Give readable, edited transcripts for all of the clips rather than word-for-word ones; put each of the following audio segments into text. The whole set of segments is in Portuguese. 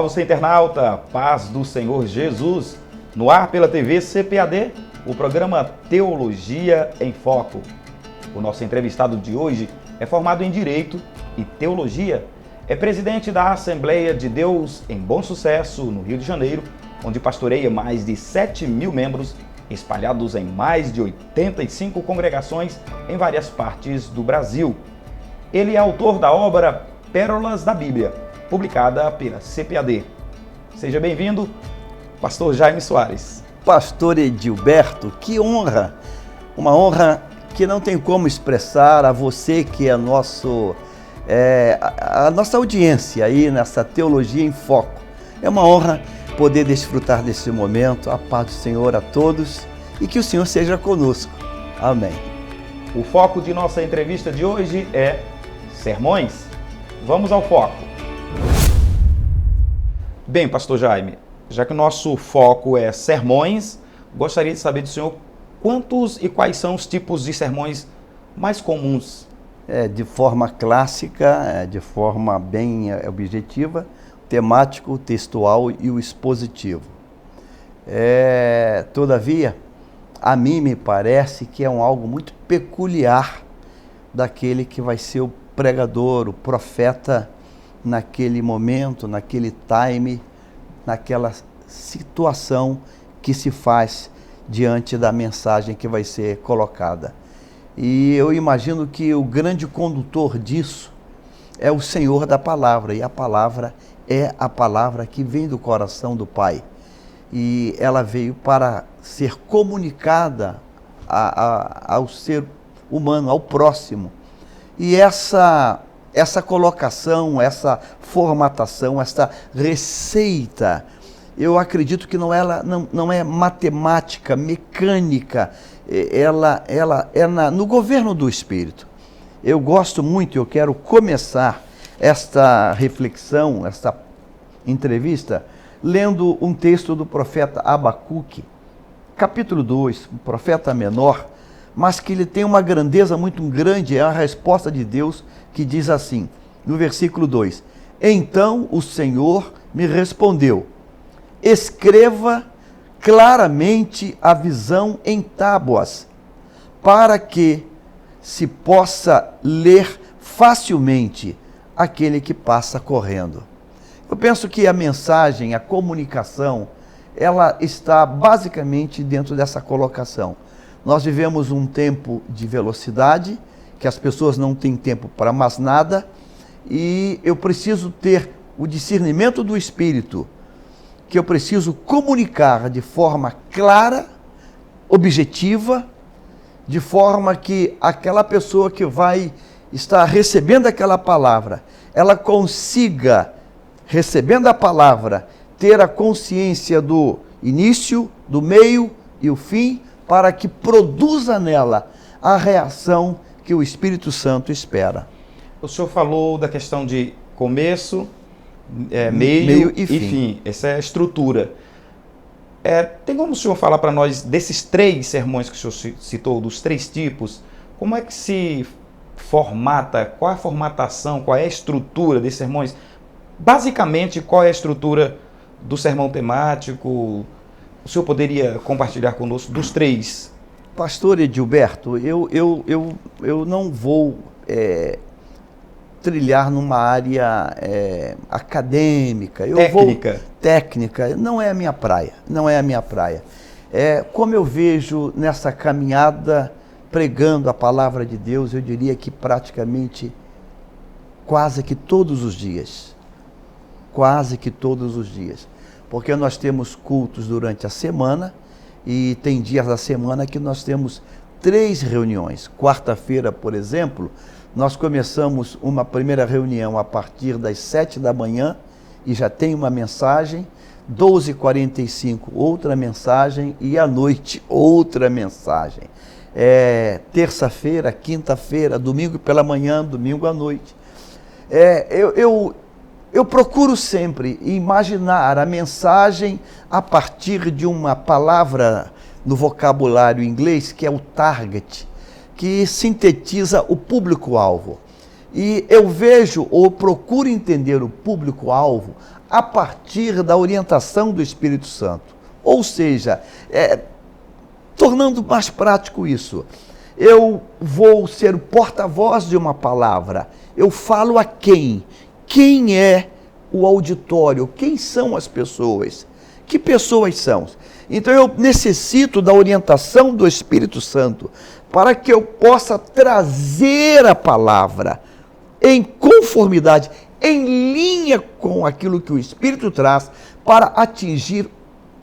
Olá, você internauta, paz do Senhor Jesus, no ar pela TV CPAD, o programa Teologia em Foco. O nosso entrevistado de hoje é formado em Direito e Teologia, é presidente da Assembleia de Deus em Bom Sucesso, no Rio de Janeiro, onde pastoreia mais de 7.000 membros, espalhados em mais de 85 congregações em várias partes do Brasil. Ele é autor da obra Pérolas da Bíblia, publicada pela CPAD. Seja bem-vindo, pastor Jaime Soares. Pastor Edilberto, que honra! Uma honra que não tem como expressar a você que é a nossa audiência aí nessa Teologia em Foco. É uma honra poder desfrutar desse momento. A paz do Senhor a todos e que o Senhor seja conosco. Amém. O foco de nossa entrevista de hoje é sermões. Vamos ao foco. Bem, pastor Jaime, já que o nosso foco é sermões, gostaria de saber do senhor quantos e quais são os tipos de sermões mais comuns? De forma clássica, de forma bem objetiva, temático, textual e o expositivo. Todavia, a mim me parece que é algo muito peculiar daquele que vai ser o pregador, o profeta, naquele momento, naquele time, naquela situação que se faz diante da mensagem que vai ser colocada. E eu imagino que o grande condutor disso é o Senhor da palavra, e a palavra é a palavra que vem do coração do Pai. E ela veio para ser comunicada ao ser humano, ao próximo. E essa colocação, essa formatação, essa receita, eu acredito que não é matemática, mecânica, ela é no governo do Espírito. Eu gosto muito, eu quero começar esta reflexão, esta entrevista, lendo um texto do profeta Abacuque, capítulo 2, um profeta menor, mas que ele tem uma grandeza muito grande, é a resposta de Deus que diz assim, no versículo 2, então o Senhor me respondeu, escreva claramente a visão em tábuas, para que se possa ler facilmente aquele que passa correndo. Eu penso que a mensagem, a comunicação, ela está basicamente dentro dessa colocação. Nós vivemos um tempo de velocidade, que as pessoas não têm tempo para mais nada, e eu preciso ter o discernimento do Espírito, que eu preciso comunicar de forma clara, objetiva, de forma que aquela pessoa que vai estar recebendo aquela palavra, ela consiga, recebendo a palavra, ter a consciência do início, do meio e o fim, para que produza nela a reação que o Espírito Santo espera. O senhor falou da questão de começo, meio e fim. Essa é a estrutura. Tem como o senhor falar para nós desses 3 sermões que o senhor citou, dos 3 tipos, como é que se formata, qual é a formatação, qual é a estrutura desses sermões? Basicamente, qual é a estrutura do sermão temático? O senhor poderia compartilhar conosco dos 3? Pastor Edilberto, eu não vou trilhar numa área acadêmica. Técnica, não é a minha praia, não é a minha praia. Como eu vejo nessa caminhada, pregando a palavra de Deus, eu diria que praticamente quase que todos os dias. Porque nós temos cultos durante a semana e tem dias da semana que nós temos 3 reuniões. Quarta-feira, por exemplo, nós começamos uma primeira reunião a partir das 7 da manhã e já tem uma mensagem, 12h45 outra mensagem e à noite outra mensagem. Terça-feira, quinta-feira, domingo pela manhã, domingo à noite. Eu procuro sempre imaginar a mensagem a partir de uma palavra no vocabulário inglês, que é o target, que sintetiza o público-alvo. E eu vejo ou procuro entender o público-alvo a partir da orientação do Espírito Santo. Ou seja, tornando mais prático isso, eu vou ser o porta-voz de uma palavra. Eu falo a quem? Quem é o auditório? Quem são as pessoas? Que pessoas são? Então eu necessito da orientação do Espírito Santo para que eu possa trazer a palavra em conformidade, em linha com aquilo que o Espírito traz, para atingir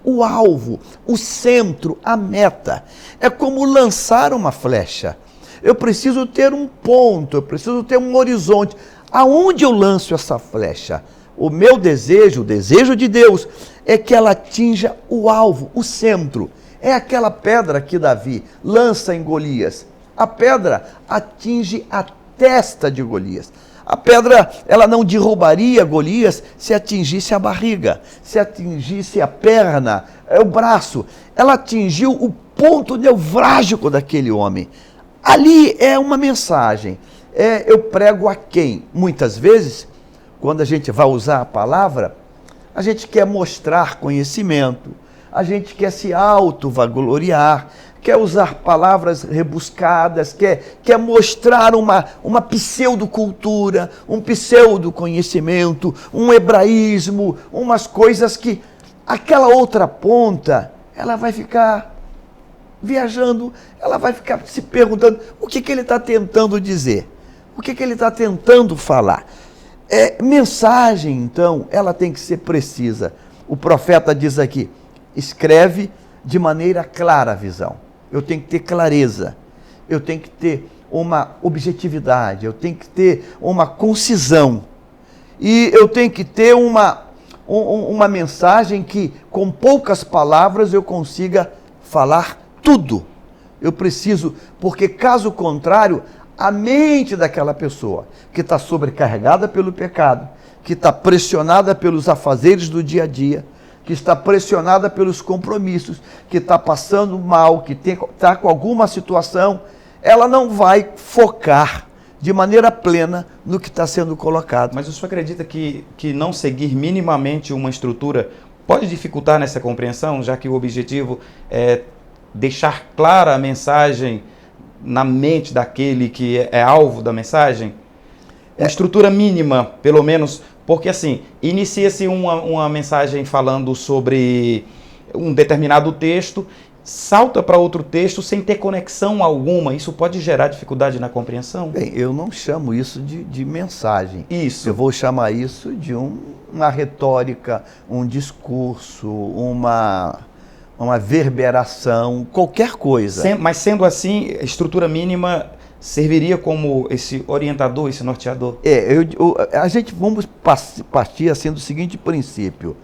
o alvo, o centro, a meta. É como lançar uma flecha. Eu preciso ter um ponto, eu preciso ter um horizonte. Aonde eu lanço essa flecha? O meu desejo, o desejo de Deus, é que ela atinja o alvo, o centro. É aquela pedra que Davi lança em Golias. A pedra atinge a testa de Golias. A pedra, ela não derrubaria Golias se atingisse a barriga, se atingisse a perna, o braço. Ela atingiu o ponto nevrálgico daquele homem. Ali é uma mensagem. Eu prego a quem? Muitas vezes, quando a gente vai usar a palavra, a gente quer mostrar conhecimento, a gente quer se auto-vangloriar, quer usar palavras rebuscadas, quer mostrar uma pseudocultura, um pseudo-conhecimento, um hebraísmo, umas coisas que aquela outra ponta, ela vai ficar viajando, ela vai ficar se perguntando o que ele está tentando dizer, o que ele está tentando falar. Mensagem, então, ela tem que ser precisa. O profeta diz aqui, escreve de maneira clara a visão. Eu tenho que ter clareza, eu tenho que ter uma objetividade, eu tenho que ter uma concisão. E eu tenho que ter uma mensagem que, com poucas palavras, eu consiga falar tudo. Eu preciso, porque caso contrário, a mente daquela pessoa que está sobrecarregada pelo pecado, que está pressionada pelos afazeres do dia a dia, que está pressionada pelos compromissos, que está passando mal, que está com alguma situação, ela não vai focar de maneira plena no que está sendo colocado. Mas o senhor acredita que não seguir minimamente uma estrutura pode dificultar nessa compreensão, já que o objetivo é deixar clara a mensagem na mente daquele que é alvo da mensagem? Uma estrutura mínima, pelo menos, porque assim, inicia-se uma mensagem falando sobre um determinado texto, salta para outro texto sem ter conexão alguma, isso pode gerar dificuldade na compreensão? Bem, eu não chamo isso de mensagem. Isso. Eu vou chamar isso de uma retórica, um discurso, uma verberação, qualquer coisa. Mas sendo assim, a estrutura mínima serviria como esse orientador, esse norteador? A gente vamos partir assim do seguinte princípio.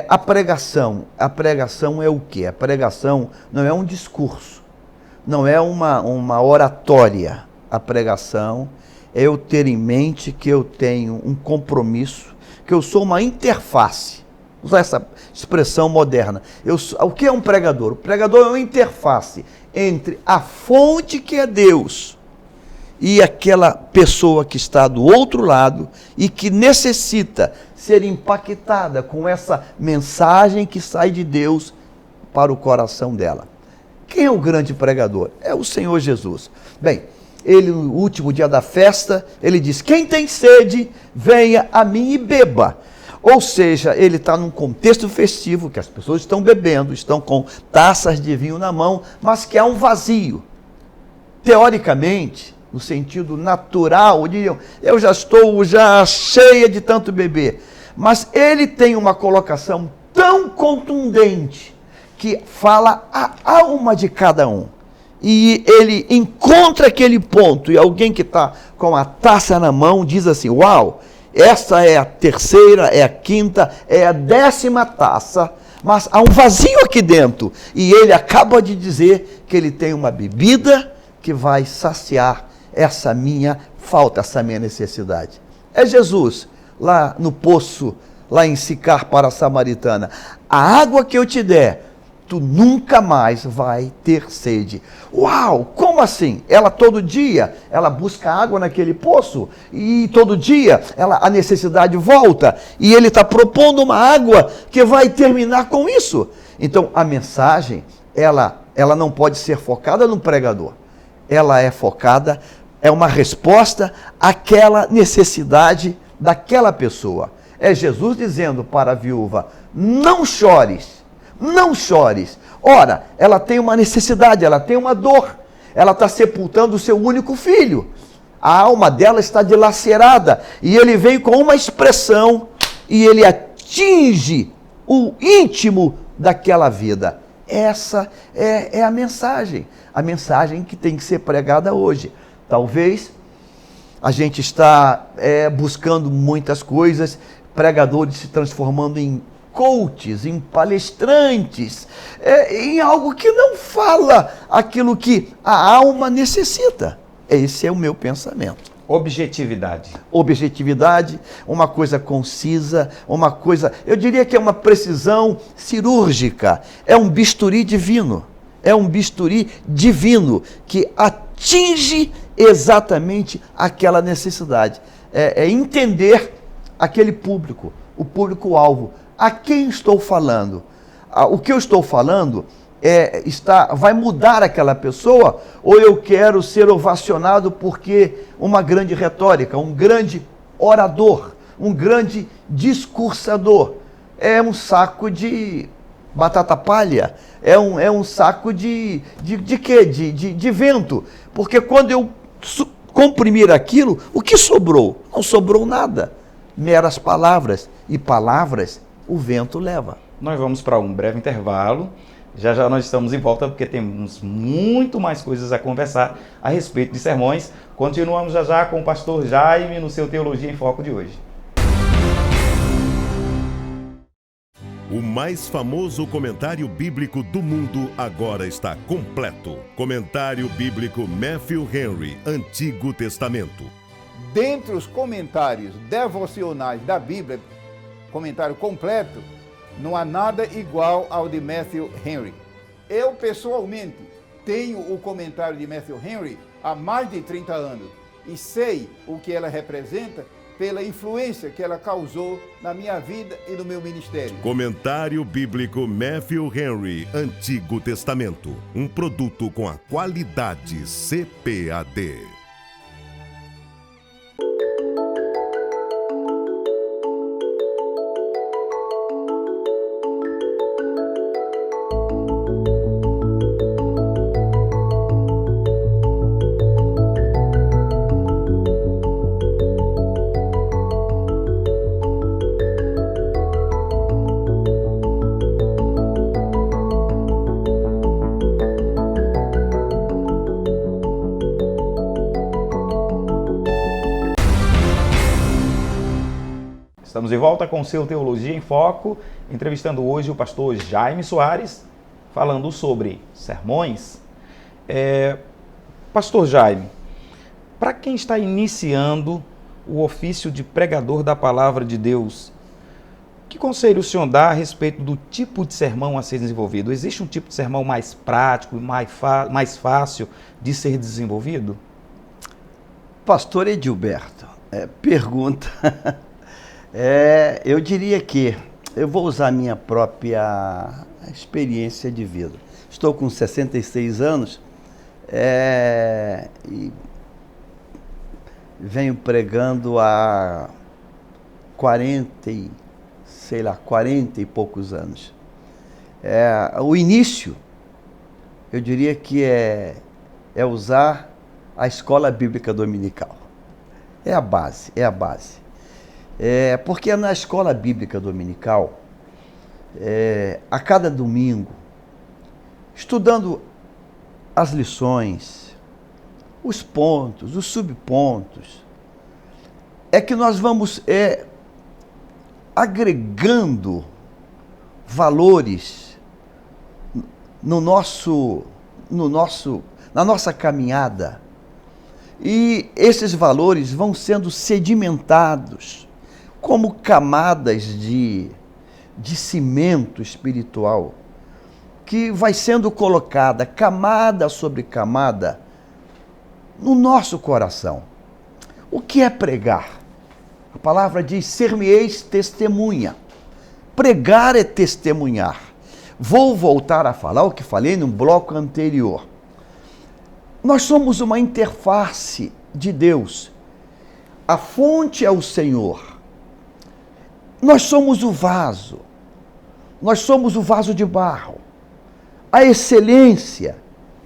A pregação é o quê? A pregação não é um discurso, não é uma oratória. A pregação é eu ter em mente que eu tenho um compromisso, que eu sou uma interface. Usar essa expressão moderna. O que é um pregador? O pregador é uma interface entre a fonte, que é Deus, e aquela pessoa que está do outro lado e que necessita ser impactada com essa mensagem que sai de Deus para o coração dela. Quem é o grande pregador? É o Senhor Jesus. Bem, ele no último dia da festa, ele diz, quem tem sede, venha a mim e beba. Ou seja, ele está num contexto festivo, que as pessoas estão bebendo, estão com taças de vinho na mão, mas que há um vazio. Teoricamente, no sentido natural, diriam, eu já estou cheia de tanto beber. Mas ele tem uma colocação tão contundente, que fala a alma de cada um. E ele encontra aquele ponto, e alguém que está com a taça na mão diz assim, uau, essa é a terceira, é a quinta, é a 10ª taça, mas há um vazio aqui dentro. E ele acaba de dizer que ele tem uma bebida que vai saciar essa minha falta, essa minha necessidade. É Jesus, lá no poço, lá em Sicar para a Samaritana. A água que eu te der, tu nunca mais vai ter sede. Uau, como assim? Ela todo dia, ela busca água naquele poço e todo dia a necessidade volta e ele está propondo uma água que vai terminar com isso. Então a mensagem, ela não pode ser focada no pregador. Ela é focada, é uma resposta àquela necessidade daquela pessoa. É Jesus dizendo para a viúva, não chores. Não chores. Ora, ela tem uma necessidade, ela tem uma dor. Ela está sepultando o seu único filho. A alma dela está dilacerada. E ele vem com uma expressão e ele atinge o íntimo daquela vida. Essa é a mensagem que tem que ser pregada hoje. Talvez a gente está buscando muitas coisas, pregadores se transformando em coaches, em palestrantes, em algo que não fala aquilo que a alma necessita. Esse é o meu pensamento. Objetividade. Objetividade, uma coisa concisa, uma coisa, eu diria que é uma precisão cirúrgica, é um bisturi divino. É um bisturi divino que atinge exatamente aquela necessidade. É entender aquele público, o público-alvo. A quem estou falando? O que eu estou falando vai mudar aquela pessoa, ou eu quero ser ovacionado porque uma grande retórica, um grande orador, um grande discursador é um saco de batata palha, é um saco de quê? De vento, porque quando eu comprimir aquilo, o que sobrou? Não sobrou nada, meras palavras, e palavras o vento leva. Nós vamos para um breve intervalo. Já já nós estamos em volta porque temos muito mais coisas a conversar a respeito de sermões. Continuamos já já com o pastor Jaime no seu Teologia em Foco de hoje. O mais famoso comentário bíblico do mundo agora está completo. Comentário bíblico Matthew Henry, Antigo Testamento. Dentre os comentários devocionais da Bíblia, comentário completo, não há nada igual ao de Matthew Henry. Eu, pessoalmente, tenho o comentário de Matthew Henry há mais de 30 anos e sei o que ela representa pela influência que ela causou na minha vida e no meu ministério. Comentário bíblico Matthew Henry, Antigo Testamento. Um produto com a qualidade CPAD. Estamos de volta com o seu Teologia em Foco, entrevistando hoje o pastor Jaime Soares, falando sobre sermões. Pastor Jaime, para quem está iniciando o ofício de pregador da palavra de Deus, que conselho o senhor dá a respeito do tipo de sermão a ser desenvolvido? Existe um tipo de sermão mais prático, mais fácil de ser desenvolvido? Pastor Edilberto, pergunta... eu diria que eu vou usar a minha própria experiência de vida. Estou com 66 anos e venho pregando há 40 e poucos anos. O início, eu diria que é usar a escola bíblica dominical. É a base. Porque na escola bíblica dominical, a cada domingo, estudando as lições, os pontos, os subpontos, é que nós vamos agregando valores na nossa caminhada, e esses valores vão sendo sedimentados como camadas de cimento espiritual que vai sendo colocada camada sobre camada no nosso coração. O que é pregar? A palavra diz: ser-me-eis testemunha. Pregar é testemunhar. Vou voltar a falar o que falei no bloco anterior. Nós somos uma interface de Deus. A fonte é o Senhor. Nós somos o vaso. Nós somos o vaso de barro. A excelência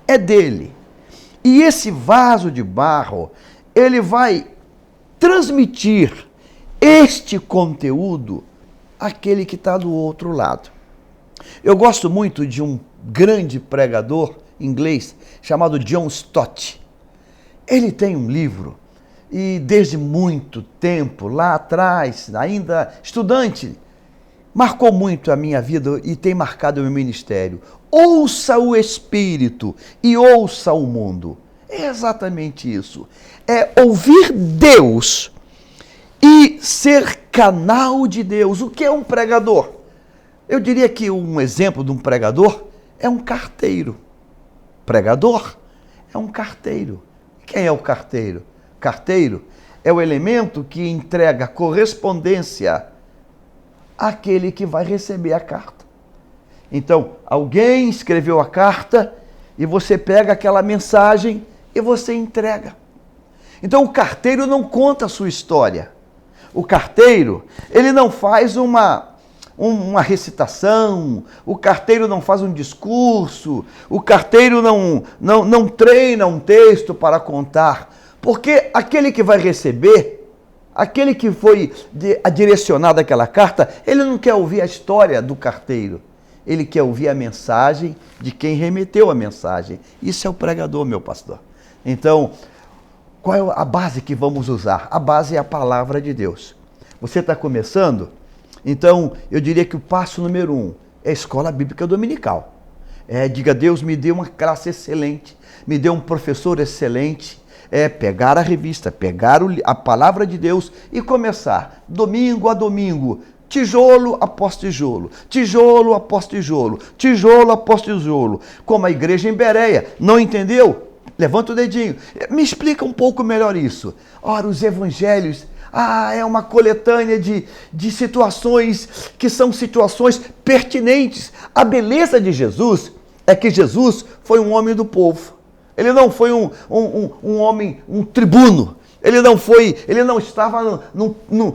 é dele. E esse vaso de barro, ele vai transmitir este conteúdo àquele que está do outro lado. Eu gosto muito de um grande pregador inglês chamado John Stott. Ele tem um livro e desde muito tempo, lá atrás, ainda estudante, marcou muito a minha vida e tem marcado o meu ministério. Ouça o Espírito e ouça o mundo. É exatamente isso. É ouvir Deus e ser canal de Deus. O que é um pregador? Eu diria que um exemplo de um pregador é um carteiro. Pregador é um carteiro. Quem é o carteiro? Carteiro é o elemento que entrega correspondência àquele que vai receber a carta. Então, alguém escreveu a carta e você pega aquela mensagem e você entrega. Então, o carteiro não conta a sua história. O carteiro, ele não faz uma recitação, o carteiro não faz um discurso, o carteiro não treina um texto para contar, porque aquele que vai receber, aquele que foi direcionado àquela carta, ele não quer ouvir a história do carteiro, ele quer ouvir a mensagem de quem remeteu a mensagem. Isso é o pregador, meu pastor. Então, qual é a base que vamos usar? A base é a palavra de Deus. Você está começando? Então, eu diria que o passo número 1 é a escola bíblica dominical. Diga: Deus me deu uma classe excelente, me deu um professor excelente. Pegar a revista, pegar a palavra de Deus e começar, domingo a domingo, tijolo após tijolo, tijolo após tijolo, tijolo após tijolo. Como a igreja em Bereia, não entendeu? Levanta o dedinho. Me explica um pouco melhor isso. Ora, os evangelhos... é uma coletânea de situações que são situações pertinentes. A beleza de Jesus é que Jesus foi um homem do povo. Ele não foi um homem, um tribuno. Ele não estava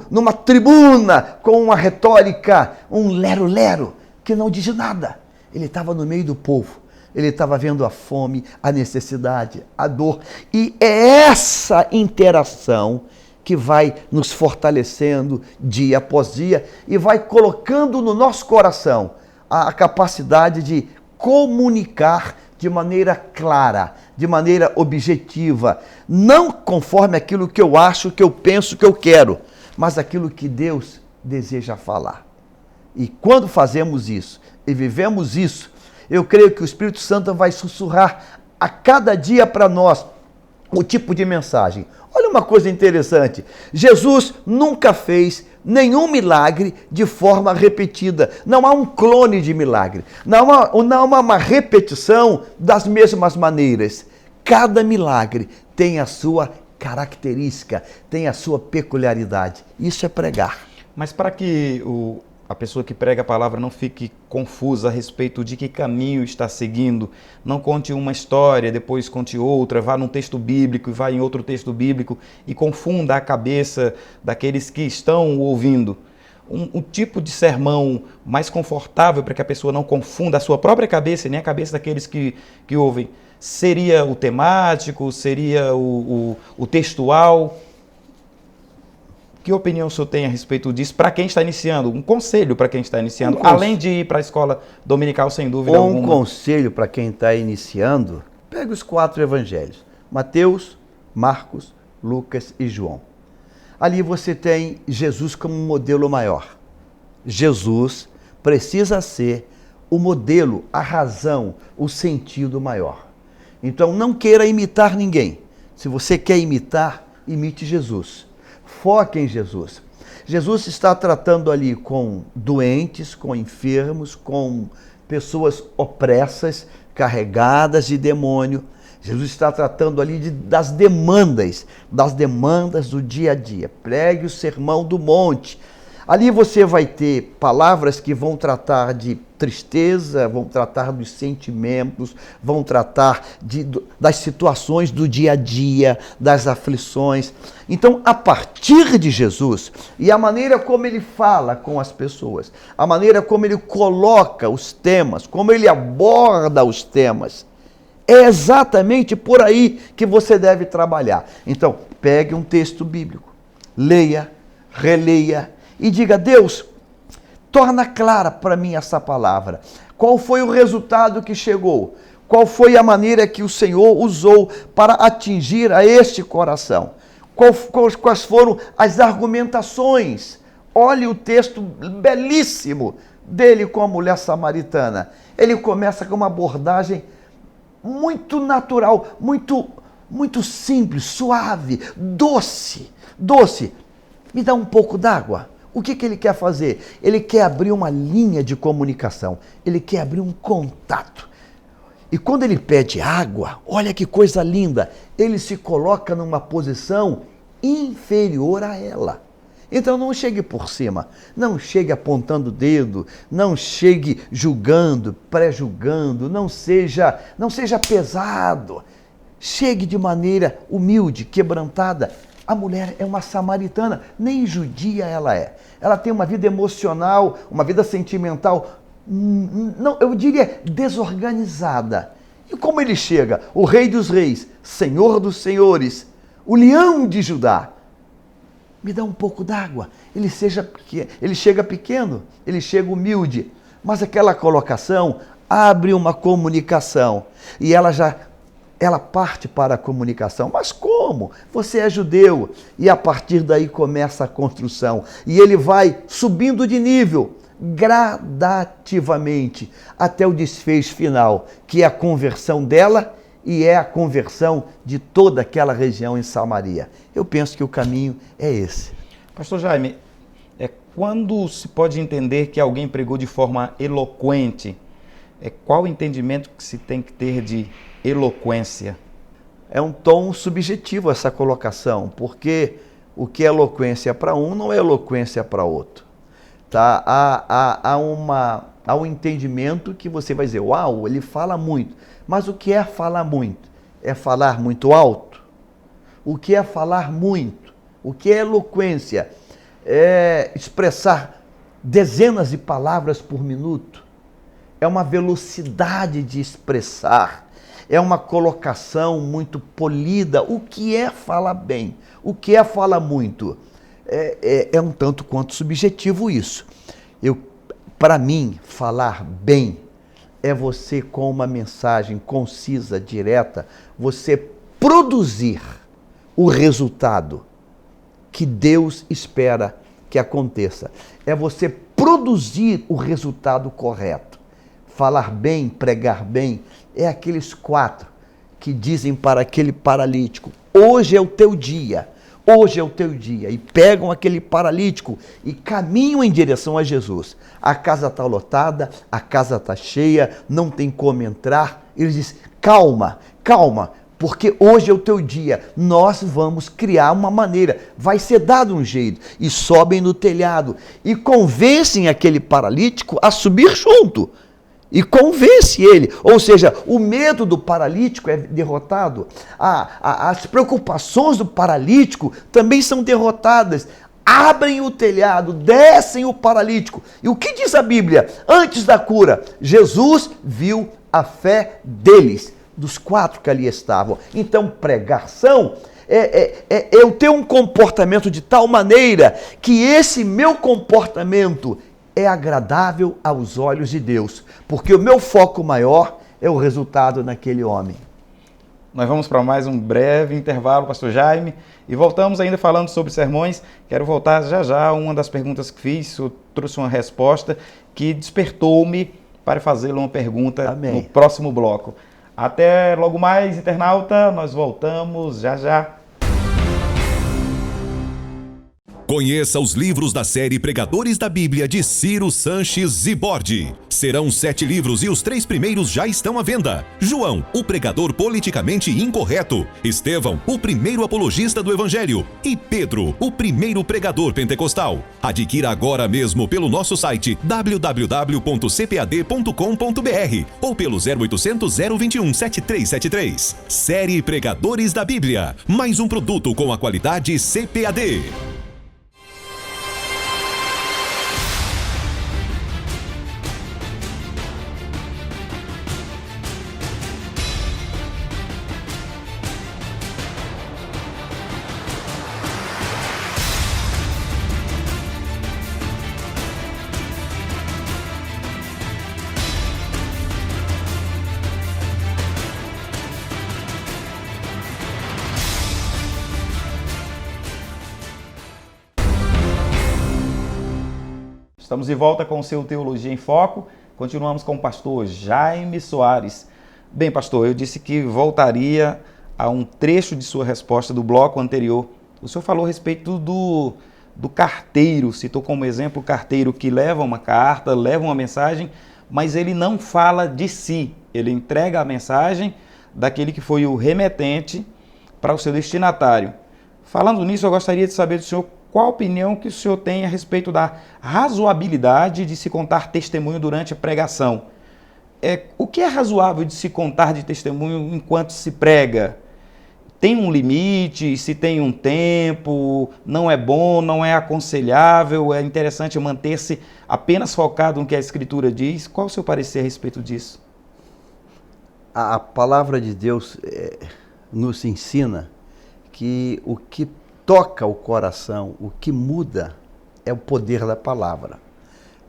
numa tribuna com uma retórica, um lero-lero, que não diz nada. Ele estava no meio do povo. Ele estava vendo a fome, a necessidade, a dor. E é essa interação que vai nos fortalecendo dia após dia e vai colocando no nosso coração a capacidade de comunicar de maneira clara, de maneira objetiva, não conforme aquilo que eu acho, que eu penso, que eu quero, mas aquilo que Deus deseja falar. E quando fazemos isso e vivemos isso, eu creio que o Espírito Santo vai sussurrar a cada dia para nós o tipo de mensagem. Olha uma coisa interessante, Jesus nunca fez nenhum milagre de forma repetida. Não há um clone de milagre, não há uma repetição das mesmas maneiras. Cada milagre tem a sua característica, tem a sua peculiaridade. Isso é pregar. Mas para que a pessoa que prega a palavra não fique confusa a respeito de que caminho está seguindo, não conte uma história, depois conte outra, vá num texto bíblico e vá em outro texto bíblico e confunda a cabeça daqueles que estão ouvindo. Um tipo de sermão mais confortável para que a pessoa não confunda a sua própria cabeça e nem a cabeça daqueles que ouvem, seria o temático, seria o textual? Que opinião o senhor tem a respeito disso para quem está iniciando? Um conselho para quem está iniciando, além de ir para a escola dominical, sem dúvida alguma. Um conselho para quem está iniciando: pega os 4 evangelhos, Mateus, Marcos, Lucas e João. Ali você tem Jesus como um modelo maior. Jesus precisa ser o modelo, a razão, o sentido maior. Então não queira imitar ninguém. Se você quer imitar, imite Jesus. Foque em Jesus. Jesus está tratando ali com doentes, com enfermos, com pessoas opressas, carregadas de demônio. Jesus está tratando ali das demandas do dia a dia. Pregue o sermão do monte. Ali você vai ter palavras que vão tratar de tristeza, vão tratar dos sentimentos, vão tratar das situações do dia a dia, das aflições. Então, a partir de Jesus e a maneira como ele fala com as pessoas, a maneira como ele coloca os temas, como ele aborda os temas, é exatamente por aí que você deve trabalhar. Então, pegue um texto bíblico, leia, releia, e diga: Deus, torna clara para mim essa palavra. Qual foi o resultado que chegou? Qual foi a maneira que o Senhor usou para atingir a este coração? Quais foram as argumentações? Olhe o texto belíssimo dele com a mulher samaritana. Ele começa com uma abordagem muito natural, muito simples, suave, doce. Me dá um pouco d'água. O que ele quer fazer? Ele quer abrir uma linha de comunicação. Ele quer abrir um contato. E quando ele pede água, olha que coisa linda, ele se coloca numa posição inferior a ela. Então não chegue por cima, não chegue apontando o dedo, não chegue julgando, pré-julgando, não seja pesado. Chegue de maneira humilde, quebrantada. A mulher é uma samaritana, nem judia ela é. Ela tem uma vida emocional, uma vida sentimental, não, eu diria desorganizada. E como ele chega? O Rei dos Reis, Senhor dos Senhores, o Leão de Judá. Me dá um pouco d'água. Ele chega pequeno, ele chega humilde, mas aquela colocação abre uma comunicação. E ela parte para a comunicação. Mas como? Você é judeu. E a partir daí começa a construção. E ele vai subindo de nível, gradativamente, até o desfecho final, que é a conversão dela e é a conversão de toda aquela região em Samaria. Eu penso que o caminho é esse. Pastor Jaime, quando se pode entender que alguém pregou de forma eloquente? Qual o entendimento que se tem que ter de eloquência? É um tom subjetivo essa colocação, porque o que é eloquência para um não é eloquência para outro. Tá? Há um entendimento que você vai dizer: uau, ele fala muito. Mas o que é falar muito? É falar muito alto? O que é falar muito? O que é eloquência? É expressar dezenas de palavras por minuto. É uma velocidade de expressar. É uma colocação muito polida. O que é falar bem? O que é falar muito? É um tanto quanto subjetivo isso. Para mim, falar bem é você, com uma mensagem concisa, direta, você produzir o resultado que Deus espera que aconteça. É você produzir o resultado correto. Falar bem, pregar bem, é aqueles 4 que dizem para aquele paralítico: hoje é o teu dia, hoje é o teu dia. E pegam aquele paralítico e caminham em direção a Jesus. A casa está lotada, a casa está cheia, não tem como entrar. Eles dizem: calma, calma, porque hoje é o teu dia, nós vamos criar uma maneira, vai ser dado um jeito. E sobem no telhado e convencem aquele paralítico a subir junto. E convence ele, ou seja, o medo do paralítico é derrotado, as preocupações do paralítico também são derrotadas. Abrem o telhado, descem o paralítico. E o que diz a Bíblia? Antes da cura, Jesus viu a fé dos 4 que ali estavam. Então, pregação é eu ter um comportamento de tal maneira que esse meu comportamento é agradável aos olhos de Deus, porque o meu foco maior é o resultado naquele homem. Nós vamos para mais um breve intervalo, pastor Jaime, e voltamos ainda falando sobre sermões. Quero voltar já uma das perguntas que fiz, eu trouxe uma resposta que despertou-me para fazê-lo uma pergunta. Amém. No próximo bloco. Até logo mais, internauta, nós voltamos já. Conheça os livros da série Pregadores da Bíblia de Ciro Sanches Zibordi. Serão 7 livros e os 3 primeiros já estão à venda. João, o pregador politicamente incorreto. Estevão, o primeiro apologista do Evangelho. E Pedro, o primeiro pregador pentecostal. Adquira agora mesmo pelo nosso site www.cpad.com.br ou pelo 0800 021 7373. Série Pregadores da Bíblia. Mais um produto com a qualidade CPAD. Estamos de volta com o seu Teologia em Foco. Continuamos com o pastor Jaime Soares. Bem, pastor, eu disse que voltaria a um trecho de sua resposta do bloco anterior. O senhor falou a respeito do carteiro, citou como exemplo o carteiro que leva uma carta, leva uma mensagem, mas ele não fala de si. Ele entrega a mensagem daquele que foi o remetente para o seu destinatário. Falando nisso, eu gostaria de saber do senhor qual a opinião que o senhor tem a respeito da razoabilidade de se contar testemunho durante a pregação. O que é razoável de se contar de testemunho enquanto se prega? Tem um limite? Se tem um tempo? Não é bom? Não é aconselhável? É interessante manter-se apenas focado no que a Escritura diz? Qual o seu parecer a respeito disso? A palavra de Deus nos ensina que o que toca o coração, o que muda é o poder da palavra.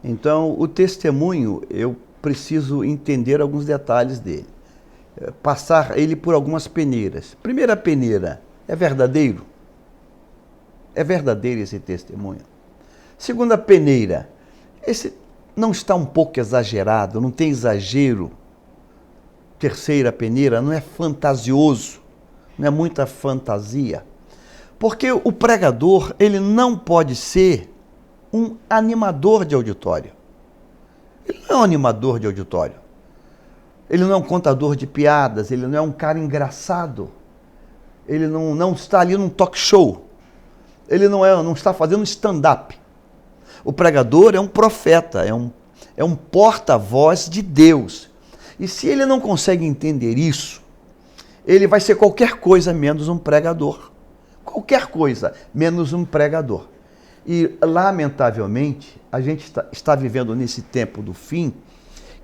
Então, o testemunho, eu preciso entender alguns detalhes dele. Passar ele por algumas peneiras. Primeira peneira, é verdadeiro? É verdadeiro esse testemunho? Segunda peneira, esse não está um pouco exagerado, não tem exagero? Terceira peneira, não é fantasioso, não é muita fantasia? Porque o pregador, ele não pode ser um animador de auditório. Ele não é um animador de auditório. Ele não é um contador de piadas, ele não é um cara engraçado. Ele não está ali num talk show. Ele não está fazendo stand-up. O pregador é um profeta, é um porta-voz de Deus. E se ele não consegue entender isso, ele vai ser qualquer coisa menos um pregador. Qualquer coisa, menos um pregador. E, lamentavelmente, a gente está vivendo nesse tempo do fim,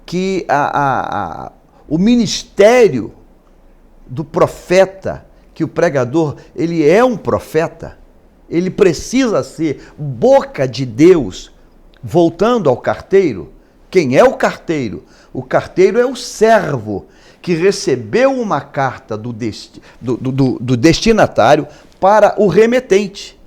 que o ministério do profeta, que o pregador, ele é um profeta, ele precisa ser boca de Deus. Voltando ao carteiro, quem é o carteiro? O carteiro é o servo que recebeu uma carta do destinatário para o remetente.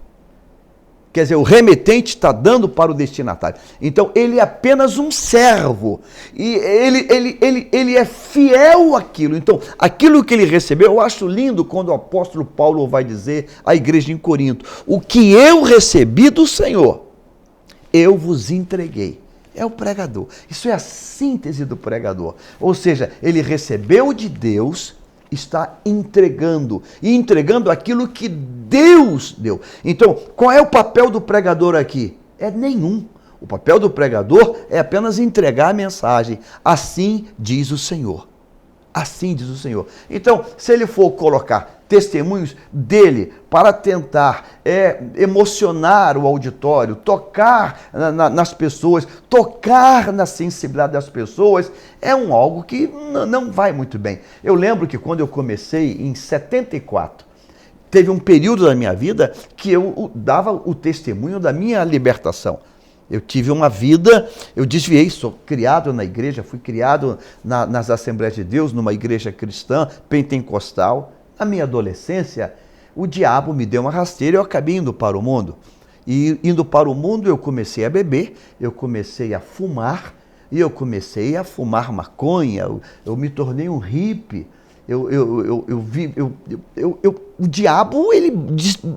Quer dizer, o remetente está dando para o destinatário. Então, ele é apenas um servo. E ele é fiel àquilo. Então, aquilo que ele recebeu, eu acho lindo quando o apóstolo Paulo vai dizer à igreja em Corinto: o que eu recebi do Senhor, eu vos entreguei. É o pregador. Isso é a síntese do pregador. Ou seja, ele recebeu de Deus, está entregando. E entregando aquilo que Deus deu. Então, qual é o papel do pregador aqui? É nenhum. O papel do pregador é apenas entregar a mensagem. Assim diz o Senhor. Assim diz o Senhor. Então, se ele for colocar testemunhos dele para tentar emocionar o auditório, tocar nas pessoas, tocar na sensibilidade das pessoas, é algo que não vai muito bem. Eu lembro que quando eu comecei em 74, teve um período da minha vida que eu dava o testemunho da minha libertação. Eu tive uma vida, eu desviei, sou criado na igreja, fui criado nas Assembleias de Deus, numa igreja cristã, pentecostal. Na minha adolescência, o diabo me deu uma rasteira e eu acabei indo para o mundo. E indo para o mundo, eu comecei a beber, eu comecei a fumar, e eu comecei a fumar maconha, eu me tornei um hippie. O diabo, ele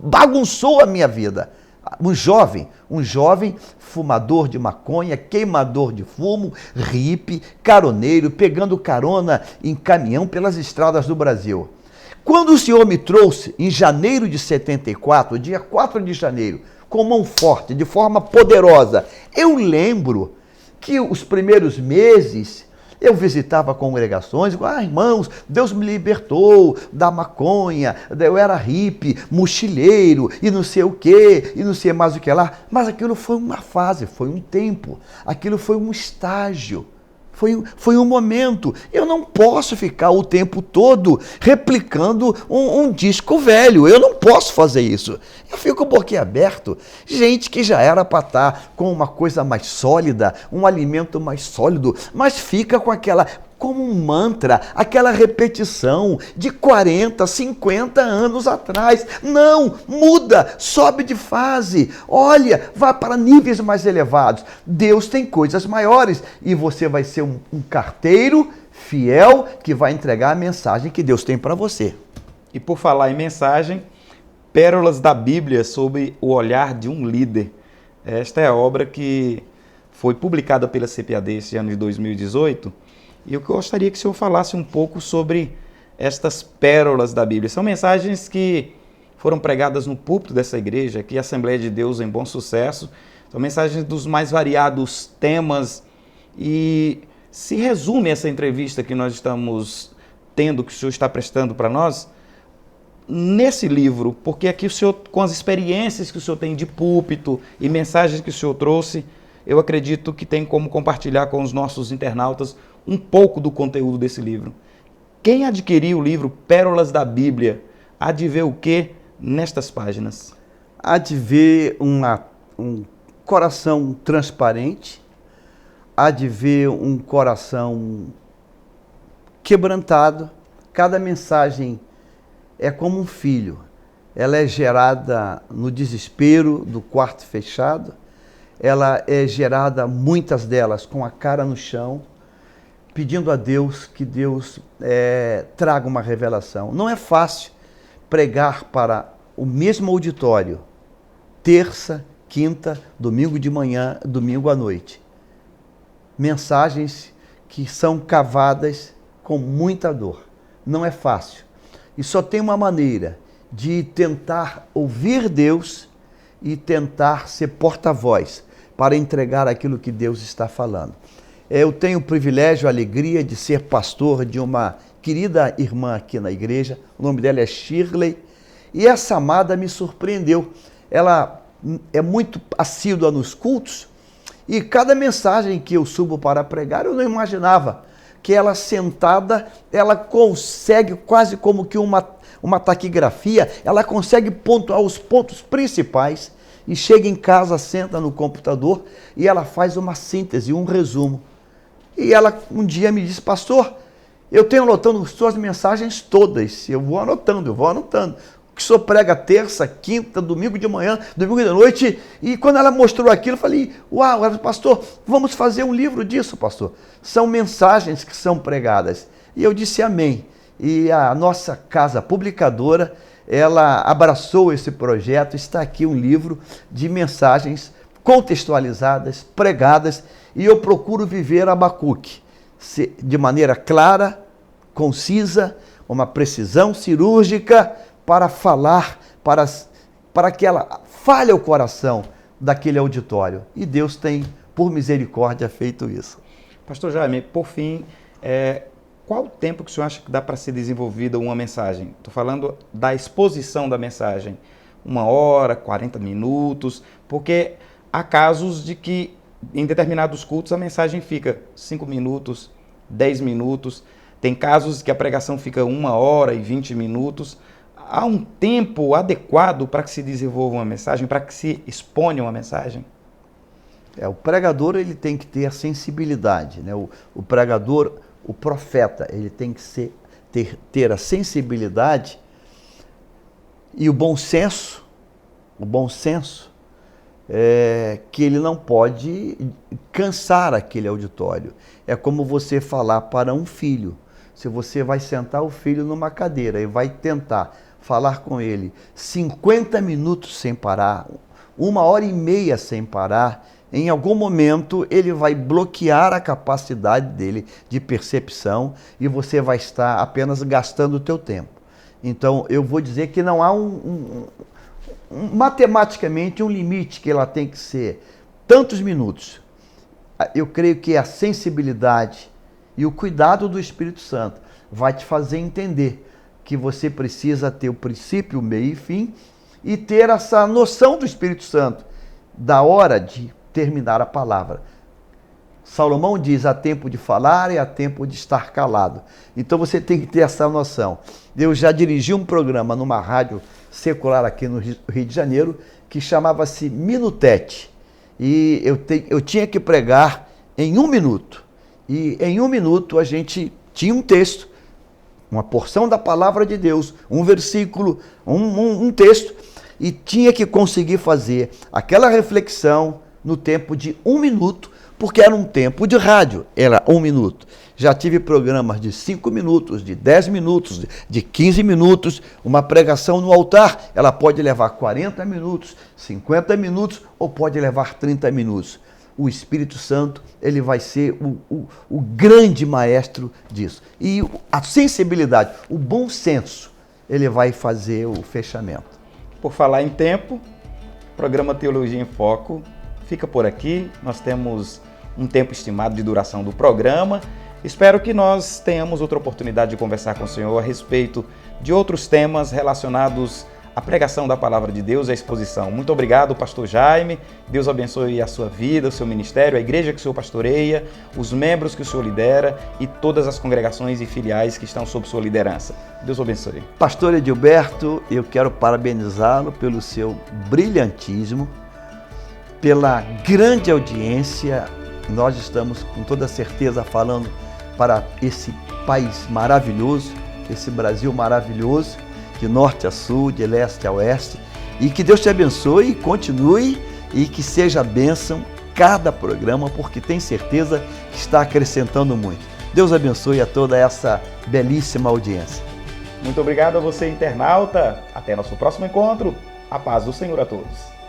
bagunçou a minha vida. Um jovem fumador de maconha, queimador de fumo, hippie, caroneiro, pegando carona em caminhão pelas estradas do Brasil. Quando o Senhor me trouxe, em janeiro de 74, dia 4 de janeiro, com mão forte, de forma poderosa, eu lembro que os primeiros meses eu visitava congregações, irmãos, Deus me libertou da maconha, eu era hippie, mochileiro, e não sei o que, e não sei mais o que lá. Mas aquilo foi uma fase, foi um tempo, aquilo foi um estágio. Foi um momento. Eu não posso ficar o tempo todo replicando um disco velho. Eu não posso fazer isso. Eu fico boquiaberto. Gente que já era para estar com uma coisa mais sólida, um alimento mais sólido, mas fica com aquela, como um mantra, aquela repetição de 40, 50 anos atrás. Não, muda, sobe de fase, olha, vai para níveis mais elevados. Deus tem coisas maiores e você vai ser um carteiro fiel que vai entregar a mensagem que Deus tem para você. E por falar em mensagem, Pérolas da Bíblia sob o olhar de um líder. Esta é a obra que foi publicada pela CPAD esse ano de 2018. E eu gostaria que o senhor falasse um pouco sobre estas pérolas da Bíblia. São mensagens que foram pregadas no púlpito dessa igreja, aqui, Assembleia de Deus em Bom Sucesso. São mensagens dos mais variados temas e se resume essa entrevista que nós estamos tendo, que o senhor está prestando para nós, nesse livro, porque aqui o senhor, com as experiências que o senhor tem de púlpito e mensagens que o senhor trouxe, eu acredito que tem como compartilhar com os nossos internautas um pouco do conteúdo desse livro. Quem adquirir o livro Pérolas da Bíblia, há de ver o que nestas páginas? Há de ver um coração transparente, há de ver um coração quebrantado. Cada mensagem é como um filho. Ela é gerada no desespero do quarto fechado, ela é gerada, muitas delas, com a cara no chão, pedindo a Deus que Deus traga uma revelação. Não é fácil pregar para o mesmo auditório, terça, quinta, domingo de manhã, domingo à noite. Mensagens que são cavadas com muita dor. Não é fácil. E só tem uma maneira de tentar ouvir Deus e tentar ser porta-voz para entregar aquilo que Deus está falando. Eu tenho o privilégio, a alegria de ser pastor de uma querida irmã aqui na igreja. O nome dela é Shirley. E essa amada me surpreendeu. Ela é muito assídua nos cultos e cada mensagem que eu subo para pregar, eu não imaginava que ela sentada, ela consegue quase como que uma taquigrafia, ela consegue pontuar os pontos principais e chega em casa, senta no computador e ela faz uma síntese, um resumo. E ela um dia me disse: pastor, eu tenho anotando suas mensagens todas, eu vou anotando. O que o senhor prega terça, quinta, domingo de manhã, domingo de noite. E quando ela mostrou aquilo, eu falei: uau, pastor, vamos fazer um livro disso, pastor. São mensagens que são pregadas. E eu disse amém. E a nossa casa publicadora, ela abraçou esse projeto. Está aqui um livro de mensagens contextualizadas, pregadas, e eu procuro viver Abacuque de maneira clara, concisa, uma precisão cirúrgica para falar, para que ela fale ao coração daquele auditório. E Deus tem, por misericórdia, feito isso. Pastor Jaime, por fim, qual o tempo que o senhor acha que dá para ser desenvolvida uma mensagem? Estou falando da exposição da mensagem. 1 hora, 40 minutos, porque há casos de que em determinados cultos a mensagem fica 5 minutos, 10 minutos. Tem casos que a pregação fica 1 hora e 20 minutos. Há um tempo adequado para que se desenvolva uma mensagem, para que se exponha uma mensagem? O pregador, ele tem que ter a sensibilidade, né? O pregador, o profeta, ele tem que ter a sensibilidade e o bom senso, que ele não pode cansar aquele auditório. É como você falar para um filho. Se você vai sentar o filho numa cadeira e vai tentar falar com ele 50 minutos sem parar, 1h30 sem parar, em algum momento ele vai bloquear a capacidade dele de percepção e você vai estar apenas gastando o teu tempo. Então eu vou dizer que não há matematicamente um limite que ela tem que ser tantos minutos. Eu creio que a sensibilidade e o cuidado do Espírito Santo vai te fazer entender que você precisa ter o princípio, o meio e fim e ter essa noção do Espírito Santo da hora de terminar a palavra. Salomão diz, há tempo de falar e há tempo de estar calado. Então você tem que ter essa noção. Eu já dirigi um programa numa rádio secular aqui no Rio de Janeiro que chamava-se Minutete. E eu tinha que pregar em 1 minuto. E em 1 minuto a gente tinha um texto, uma porção da palavra de Deus, um versículo, um texto, e tinha que conseguir fazer aquela reflexão no tempo de 1 minuto, porque era um tempo de rádio, era 1 minuto. Já tive programas de 5 minutos, de 10 minutos, de 15 minutos. Uma pregação no altar, ela pode levar 40 minutos, 50 minutos ou pode levar 30 minutos. O Espírito Santo, ele vai ser o grande maestro disso. E a sensibilidade, o bom senso, ele vai fazer o fechamento. Por falar em tempo, o programa Teologia em Foco fica por aqui. Nós temos um tempo estimado de duração do programa. Espero que nós tenhamos outra oportunidade de conversar com o Senhor a respeito de outros temas relacionados à pregação da Palavra de Deus e à exposição. Muito obrigado, pastor Jaime. Deus abençoe a sua vida, o seu ministério, a igreja que o senhor pastoreia, os membros que o senhor lidera e todas as congregações e filiais que estão sob sua liderança. Deus o abençoe. Pastor Edilberto, eu quero parabenizá-lo pelo seu brilhantismo, pela grande audiência. Nós estamos com toda certeza falando para esse país maravilhoso, esse Brasil maravilhoso, de norte a sul, de leste a oeste, e que Deus te abençoe e continue e que seja bênção cada programa, porque tem certeza que está acrescentando muito. Deus abençoe a toda essa belíssima audiência. Muito obrigado a você, internauta. Até nosso próximo encontro. A paz do Senhor a todos.